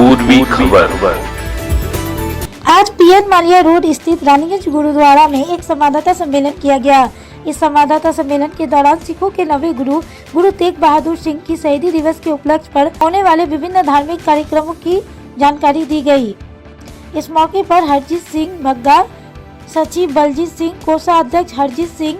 पूर्वी खबर। आज पीएन मालिया रोड स्थित रानीगंज गुरुद्वारा में एक संवाददाता सम्मेलन किया गया। इस संवाददाता सम्मेलन के दौरान सिखों के नवे गुरु तेग बहादुर सिंह की शहीदी दिवस के उपलक्ष्य पर होने वाले विभिन्न धार्मिक कार्यक्रमों की जानकारी दी गई। इस मौके पर हरजीत सिंह भग्गा, सचिव बलजीत सिंह, कोषाध्यक्ष हरजीत सिंह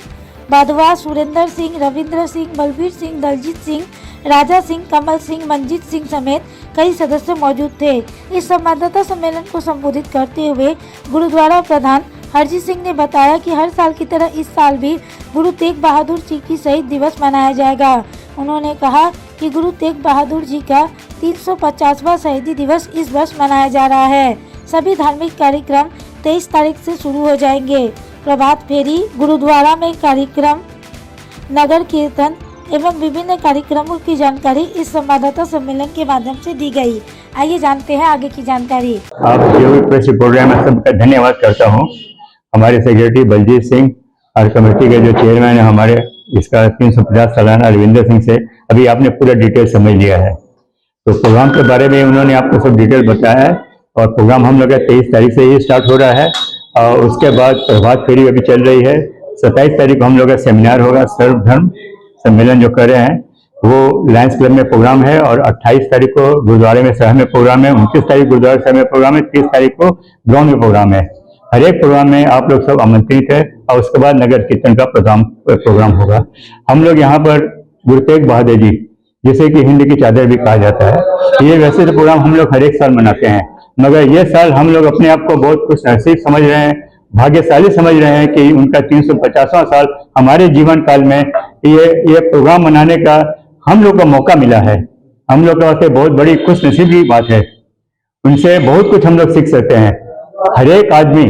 बाधवा, सुरेंद्र सिंह, रविंद्र सिंह, बलबीर सिंह, दलजीत सिंह, राजा सिंह, कमल सिंह, मंजीत सिंह समेत कई सदस्य मौजूद थे। इस संवाददाता सम्मेलन को संबोधित करते हुए गुरुद्वारा प्रधान हरजीत सिंह ने बताया कि हर साल की तरह इस साल भी गुरु तेग बहादुर जी की शहीद दिवस मनाया जाएगा। उन्होंने कहा कि गुरु तेग बहादुर जी का 350वां शहीदी दिवस इस वर्ष मनाया जा रहा है। सभी धार्मिक कार्यक्रम 23 तारीख से शुरू हो जाएंगे। प्रभात फेरी, गुरुद्वारा में कार्यक्रम, नगर कीर्तन एवं विभिन्न कार्यक्रमों की जानकारी इस संवाददाता सम्मेलन के माध्यम से दी गई। आइए जानते हैं आगे की जानकारी। आप जो भी प्रेस प्रोग्राम है सबका धन्यवाद करता हूं। हमारे सेक्रेटरी बलजीत सिंह और कमेटी के जो चेयरमैन है हमारे इसका 350 सालाना रविंद्र सिंह से अभी आपने पूरा डिटेल समझ लिया है। तो प्रोग्राम के बारे में उन्होंने आपको सब डिटेल बताया है और प्रोग्राम हम लोग का 23 तारीख से ही स्टार्ट हो रहा है और उसके बाद प्रभात फेरी अभी चल रही है। 27 तारीख को हम लोग का सेमिनार होगा, सर्वधर्म सम्मेलन जो कर रहे हैं वो लायंस क्लब में प्रोग्राम है और 28 तारीख को गुरुद्वारे में शहर में प्रोग्राम है, 29 तारीख गुरुद्वारा शहर में प्रोग्राम है, 30 तारीख को ग्राउंड में प्रोग्राम है। हर एक प्रोग्राम में आप लोग सब आमंत्रित है और उसके बाद नगर कीर्तन का प्रोग्राम होगा। हम लोग यहाँ पर गुरु तेग बहादुर जी जिसे कि हिंद की चादर भी कहा जाता है, ये वैसे तो प्रोग्राम हम लोग हर एक साल मनाते हैं, मगर ये साल हम लोग अपने आप को बहुत खुश नसीब समझ रहे हैं, भाग्यशाली समझ रहे हैं कि उनका 350वां साल हमारे जीवन काल में ये प्रोग्राम मनाने का हम लोग को मौका मिला है। हम लोग के वास्ते बहुत बड़ी खुश नसीब की बात है। उनसे बहुत कुछ हम लोग सीख सकते हैं। हर एक आदमी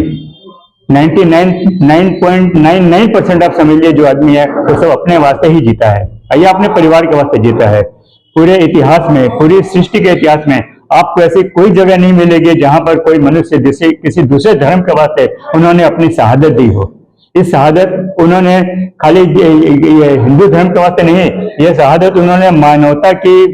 99.99% आप समझ लीजिए जो आदमी है वो सब अपने वास्ते ही जीता है या अपने परिवार के वास्ते जीता है। पूरे इतिहास में, पूरी सृष्टि के इतिहास में आपको ऐसी कोई जगह नहीं मिलेगी जहां पर कोई मनुष्य जिसे किसी दूसरे धर्म के वास्ते उन्होंने अपनी शहादत दी हो। इस शहादत उन्होंने खाली ये हिंदू धर्म के वास्ते नहीं, ये शहादत उन्होंने मानवता की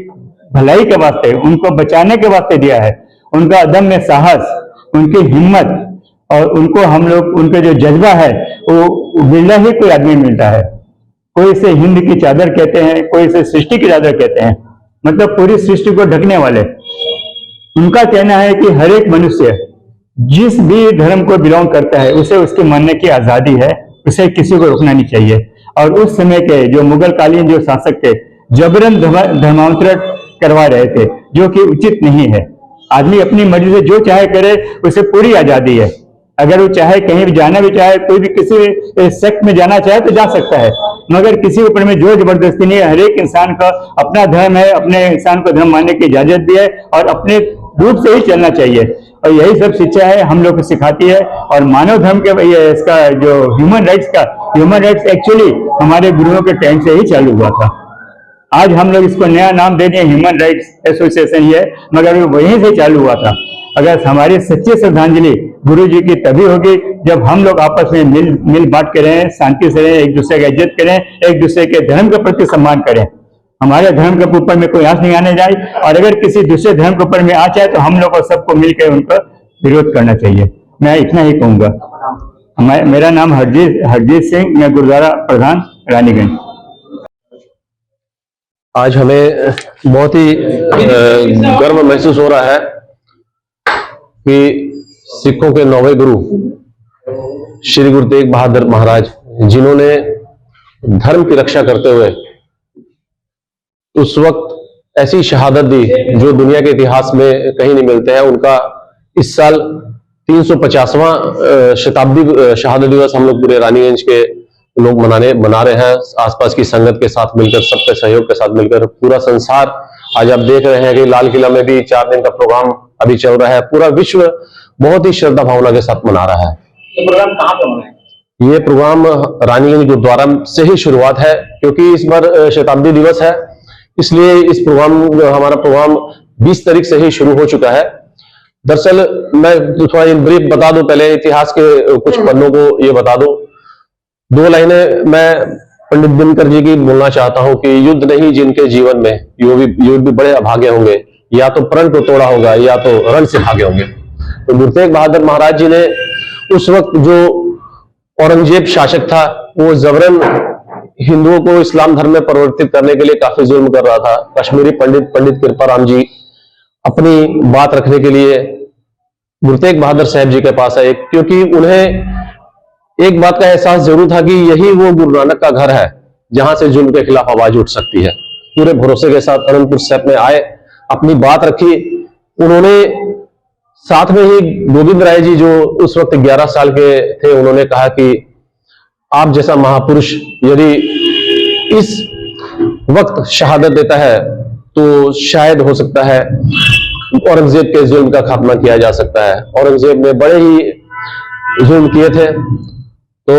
भलाई के वास्ते, उनको बचाने के वास्ते दिया है। उनका अदम्य साहस, उनकी हिम्मत और उनको हम लोग उनका जो जज्बा है वो मिलना ही कोई आदमी मिलता है। कोई इसे हिंद की चादर कहते हैं, कोई इसे सृष्टि की चादर कहते हैं, मतलब पूरी सृष्टि को ढकने वाले। उनका कहना है कि हर एक मनुष्य जिस भी धर्म को बिलोंग करता है उसे उसके मानने की आजादी है, उसे किसी को रोकना नहीं चाहिए। और उस समय के जो मुगल कालीन जो शासक थे जबरन धर्मांतरण करवा रहे थे, जो कि उचित नहीं है। आदमी अपनी मर्जी से जो चाहे करे, उसे पूरी आजादी है। अगर वो चाहे कहीं भी जाना भी चाहे, कोई भी किसी सेक्ट में जाना चाहे तो जा सकता है, मगर किसी ऊपर में जोर जबरदस्ती नहीं है। हर एक इंसान का अपना धर्म है, अपने इंसान को धर्म मानने की इजाजत भी है और अपने रूप से ही चलना चाहिए। और यही सब शिक्षा है हम लोग को सिखाती है। और मानव धर्म के इसका जो ह्यूमन राइट्स एक्चुअली हमारे गुरुओं के टाइम से ही चालू हुआ था। आज हम लोग इसको नया नाम दे दिए ह्यूमन राइट्स एसोसिएशन ही है, मगर वो वहीं से चालू हुआ था। अगर हमारी सच्ची श्रद्धांजलि गुरु जी की तभी होगी जब हम लोग आपस में मिल बांट के रहें, शांति से रहें, एक दूसरे की इज्जत करें, एक दूसरे के धर्म के प्रति सम्मान करें। हमारे धर्म के ऊपर में कोई आंच नहीं आने जाए और अगर किसी दूसरे धर्म के ऊपर में आ जाए तो हम लोग को सबको मिलकर उनका विरोध करना चाहिए। मैं इतना ही कहूंगा। मेरा नाम हरजीत सिंह, मैं गुरुद्वारा प्रधान रानीगंज। आज हमें बहुत ही गर्व महसूस हो रहा है कि सिखों के नौवें गुरु श्री गुरु तेग बहादुर महाराज, जिन्होंने धर्म की रक्षा करते हुए उस वक्त ऐसी शहादत दी जो दुनिया के इतिहास में कहीं नहीं मिलते हैं, उनका इस साल 350वां शताब्दी शहादत दिवस हम लोग पूरे रानीगंज के लोग मना रहे हैं। आसपास की संगत के साथ मिलकर, सबके सहयोग के साथ मिलकर। पूरा संसार आज आप देख रहे हैं कि लाल किला में भी 4 दिन का प्रोग्राम अभी चल रहा है। पूरा विश्व बहुत ही श्रद्धा भावना के साथ मना रहा है। ये प्रोग्राम कहाँ पर होना है? ये प्रोग्राम रानीगंज गुरुद्वारा से ही शुरुआत है, क्योंकि इस बार शताब्दी दिवस है, इसलिए इस हमारा प्रोग्राम 20 तारीख से ही शुरू हो चुका है। दरअसल मैं थोड़ा ब्रीफ बता दूं, पहले इतिहास के कुछ पन्नों को ये बता दूं। 2 लाइनें मैं पंडित दिनकर जी की बोलना चाहता हूं कि युद्ध नहीं जिनके जीवन में, युद्ध भी बड़े अभागे होंगे, या तो प्रण को तोड़ा होगा या तो रण से भागे होंगे। तो गुरु तेग बहादुर महाराज जी ने उस वक्त जो औरंगजेब शासक था वो जबरन हिंदुओं को इस्लाम धर्म में परिवर्तित करने के लिए काफी जुल्म कर रहा था। कश्मीरी पंडित कृपाराम जी अपनी बात रखने के लिए गुरु तेग बहादुर साहब जी के पास आए, क्योंकि उन्हें एक बात का एहसास जरूर था कि यही वो गुरु नानक का घर है जहां से जुल्म के खिलाफ आवाज उठ सकती है। पूरे भरोसे के साथ अनंतपुर साहिब में आए, अपनी बात रखी। उन्होंने साथ में ही गोविंद राय जी जो उस वक्त 11 साल के थे, उन्होंने कहा कि आप जैसा महापुरुष यदि इस वक्त शहादत देता है तो शायद हो सकता है औरंगजेब के जुल्म का खात्मा किया जा सकता है। औरंगजेब ने बड़े ही जुल्म किए थे। तो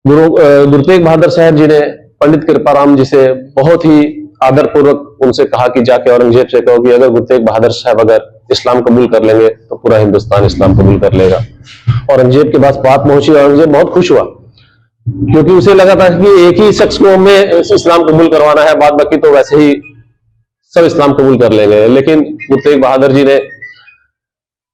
गुरु तेग बहादुर साहब जी ने पंडित कृपाराम जी से बहुत ही आदरपूर्वक उनसे कहा कि जाके औरंगजेब से कहो कि अगर गुरु तेग बहादुर साहब अगर इस्लाम कबूल कर लेंगे तो पूरा हिंदुस्तान इस्लाम कबूल कर लेगा। औरंगजेब के पास बात पहुंची, औरंगजेब बहुत खुश हुआ, क्योंकि उसे लगा था कि एक ही शख्स को हमें इस्लाम कबूल करवाना है, बाद बाकी तो वैसे ही सब इस्लाम कबूल कर लेंगे। लेकिन गुरु तेग बहादुर जी ने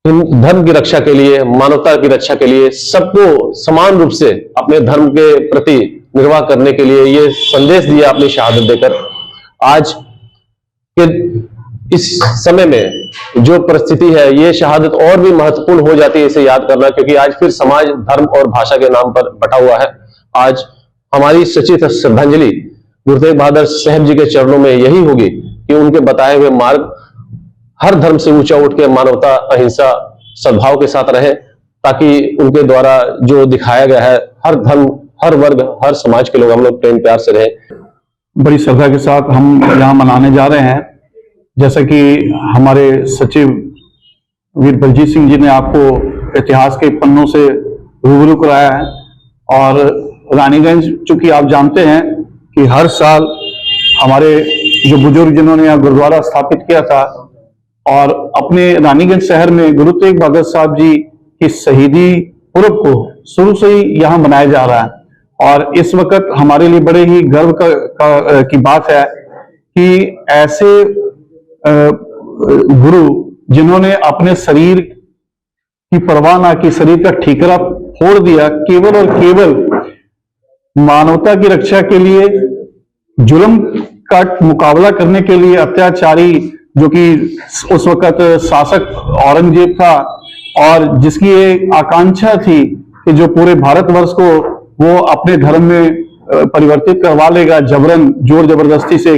धर्म की रक्षा के लिए, मानवता की रक्षा के लिए, सबको समान रूप से अपने धर्म के प्रति निर्वाह करने के लिए ये संदेश दिया अपनी शहादत देकर। आज के इस समय में जो परिस्थिति है, ये शहादत और भी महत्वपूर्ण हो जाती है इसे याद करना, क्योंकि आज फिर समाज धर्म और भाषा के नाम पर बटा हुआ है। आज हमारी सच्ची श्रद्धांजलि गुरु तेग बहादुर साहब जी के चरणों में यही होगी कि उनके बताए हुए मार्ग हर धर्म से ऊंचा उठ के मानवता, अहिंसा, सद्भाव के साथ रहे, ताकि उनके द्वारा जो दिखाया गया है हर धर्म, हर वर्ग, हर समाज के लोग हम लोग प्रेम प्यार से रहे। बड़ी श्रद्धा के साथ हम यहाँ मनाने जा रहे हैं। जैसा कि हमारे सचिव वीर बलजीत सिंह जी ने आपको इतिहास के पन्नों से रूबरू कराया है, और रानीगंज, चूंकि आप जानते हैं कि हर साल हमारे जो बुजुर्ग जिन्होंने यहाँ गुरुद्वारा स्थापित किया था, और अपने रानीगंज शहर में गुरु तेग बहादुर साहब जी की शहीदी पूर्व को शुरू से ही यहाँ मनाया जा रहा है। और इस वक्त हमारे लिए बड़े ही गर्व की बात है कि ऐसे गुरु जिन्होंने अपने शरीर की परवाह ना की, शरीर का ठीकरा फोड़ दिया, केवल और केवल मानवता की रक्षा के लिए, जुल्म का मुकाबला करने के लिए, अत्याचारी जो कि उस वक्त शासक औरंगजेब था और जिसकी एक आकांक्षा थी कि जो पूरे भारतवर्ष को वो अपने धर्म में परिवर्तित करवा लेगा जबरन, जोर जबरदस्ती से।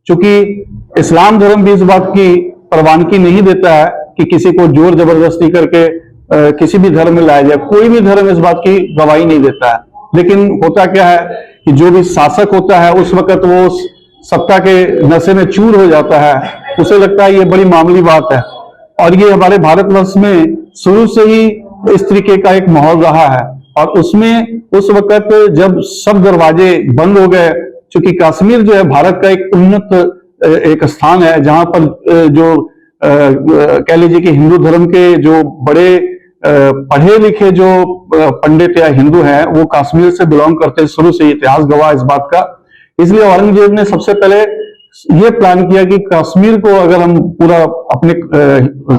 चूंकि इस्लाम धर्म भी इस बात की प्रवानगी नहीं देता है कि किसी को जोर जबरदस्ती करके किसी भी धर्म में लाया जाए, कोई भी धर्म इस बात की गवाही नहीं देता है। लेकिन होता क्या है कि जो भी शासक होता है उस वक्त वो सत्ता के नशे में चूर हो जाता है, उसे लगता है ये बड़ी मामूली बात है। और ये हमारे भारतवर्ष में शुरू से ही इस तरीके का एक माहौल रहा है। और उसमें उस वक्त जब सब दरवाजे बंद हो गए, चूंकि कश्मीर जो है भारत का एक उन्नत एक स्थान है जहां पर जो कह लीजिए कि हिंदू धर्म के जो बड़े पढ़े लिखे जो पंडित या हिंदू हैं वो कश्मीर से बिलोंग करते हैं, शुरू से इतिहास गवाह इस बात का। इसलिए औरंगजेब ने सबसे पहले ये प्लान किया कि कश्मीर को अगर हम पूरा अपने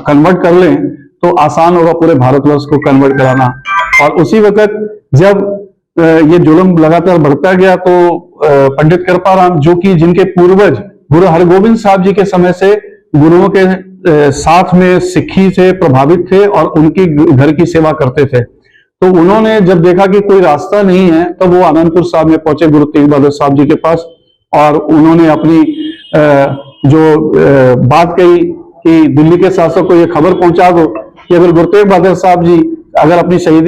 कन्वर्ट कर लें तो आसान होगा पूरे भारतवर्ष को कन्वर्ट कराना। और उसी वक्त जब ये जुल्म लगातार बढ़ता गया तो पंडित कृपाराम, जो कि जिनके पूर्वज गुरु हरगोविंद साहब जी के समय से गुरुओं के साथ में सिक्खी से प्रभावित थे और उनकी घर की सेवा करते थे, तो उन्होंने जब देखा कि कोई रास्ता नहीं है तब वो आनंदपुर साहब में पहुंचे गुरु तेग बहादुर साहब जी के पास, और उन्होंने अपनी जो बात कही कि दिल्ली के शासक को ये खबर पहुंचा दो कि अगर गुरु तेग बहादुर साहब जी अगर अपनी शहीद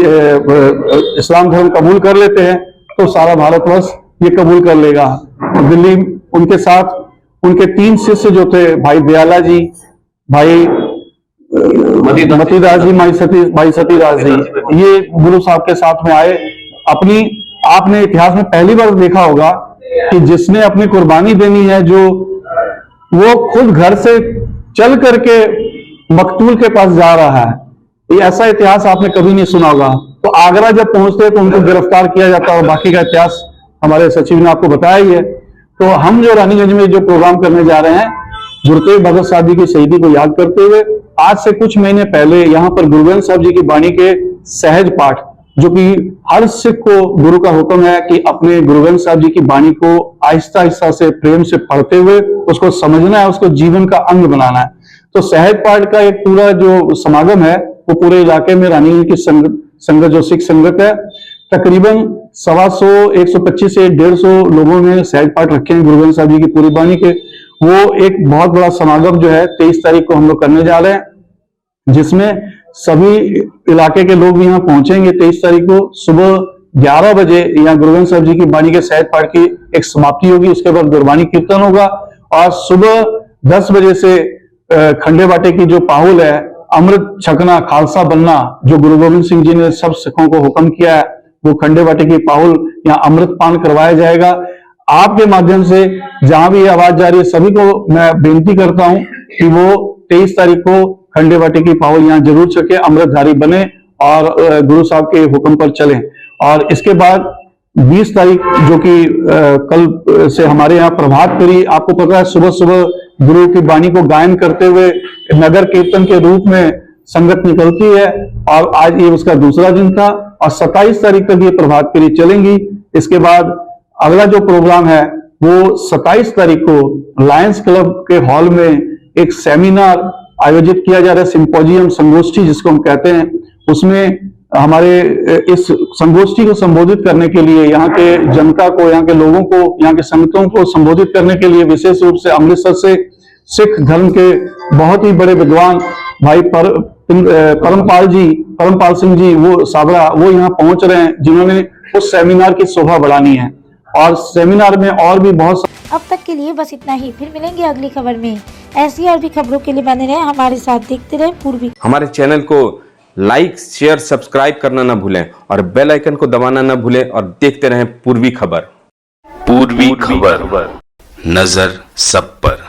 इस्लाम धर्म कबूल कर लेते हैं तो सारा भारतवर्ष ये कबूल कर लेगा। दिल्ली उनके साथ उनके 3 शिष्य जो थे, भाई दयाला जी, भाई मतीदास जी, भाई सतीदास जी, ये गुरु साहब के साथ में आए। आपने इतिहास में पहली बार देखा होगा कि जिसने अपनी कुर्बानी देनी है, जो वो खुद घर से चल करके मकतूल के पास जा रहा है, ये ऐसा इतिहास आपने कभी नहीं सुना होगा। तो आगरा जब पहुंचते तो उनको गिरफ्तार किया जाता और बाकी का इतिहास हमारे सचिव ने आपको बताया ही है। तो हम जो रानीगंज में जो प्रोग्राम करने जा रहे हैं, गुरु तेग बहादुर साहब जी की शहीदी को याद करते हुए आज से कुछ महीने पहले यहाँ पर गुरु ग्रंथ साहब जी की वाणी के सहज पाठ, जो कि हर सिख को गुरु का हुक्म है कि अपने गुरु ग्रंथ साहब जी की वाणी को आहिस्ता आहिस्ता से प्रेम से पढ़ते हुए उसको समझना है, उसको जीवन का अंग बनाना है। तो सहज पाठ का एक पूरा जो समागम है वो पूरे इलाके में रानीगंज की संगत जो सिख संगत है, तकरीबन 125 125 से 150 लोगों ने सहज पाठ रखे हैं गुरु ग्रंथ साहब जी की पूरी वाणी के। वो एक बहुत बड़ा समागम जो है 23 तारीख को हम लोग करने जा रहे हैं, जिसमें सभी इलाके के लोग भी यहाँ पहुंचेंगे। 23 तारीख को सुबह 11 बजे यहाँ गुरु ग्रंथ साहब जी की वाणी के सहज पाठ की एक समाप्ति होगी, उसके बाद गुरबानी कीर्तन होगा और सुबह 10 बजे से खंडे बाटे की जो पाहुल है, अमृत छकना खालसा बनना, जो गुरु गोविंद सिंह जी ने सब सिखों को हुक्म किया है, वो खंडे बाटे की पाहुल यहाँ अमृत पान करवाया जाएगा। आपके माध्यम से जहां भी ये आवाज जा रही है, सभी को मैं बेनती करता हूं कि वो 23 तारीख को खंडे बाटे की पाहुल यहाँ जरूर छके, अमृतधारी बने और गुरु साहब के हुक्म पर चलें। और इसके बाद 20 तारीख जो कि कल से हमारे यहाँ प्रभात फेरी, आपको पता है सुबह सुबह गुरु की वाणी को गायन करते हुए नगर कीर्तन के रूप में संगत निकलती है और आज ये उसका दूसरा दिन था और 27 तारीख तक ये प्रभात फेरी चलेंगी। इसके बाद अगला जो प्रोग्राम है वो 27 तारीख को लायंस क्लब के हॉल में एक सेमिनार आयोजित किया जा रहा है, सिंपोजियम संगोष्ठी जिसको हम कहते हैं। उसमें हमारे इस संगोष्ठी को संबोधित करने के लिए, यहाँ के जनता को, यहाँ के लोगों को, यहाँ के संगतों को संबोधित करने के लिए विशेष रूप से अमृतसर से सिख धर्म के बहुत ही बड़े विद्वान भाई परमपाल सिंह जी वो साबरा वो यहाँ पहुंच रहे हैं, जिन्होंने उस सेमिनार की शोभा बढ़ानी है। और सेमिनार में और भी बहुत अब तक के लिए बस इतना ही, फिर मिलेंगे अगली खबर में। ऐसी और भी खबरों के लिए बने रहे हमारे साथ, देखते रहे पूर्वी। हमारे चैनल को लाइक शेयर सब्सक्राइब करना ना भूलें और बेल आइकन को दबाना ना भूलें और देखते रहें पूर्वी खबर। पूर्वी खबर, नजर सब पर।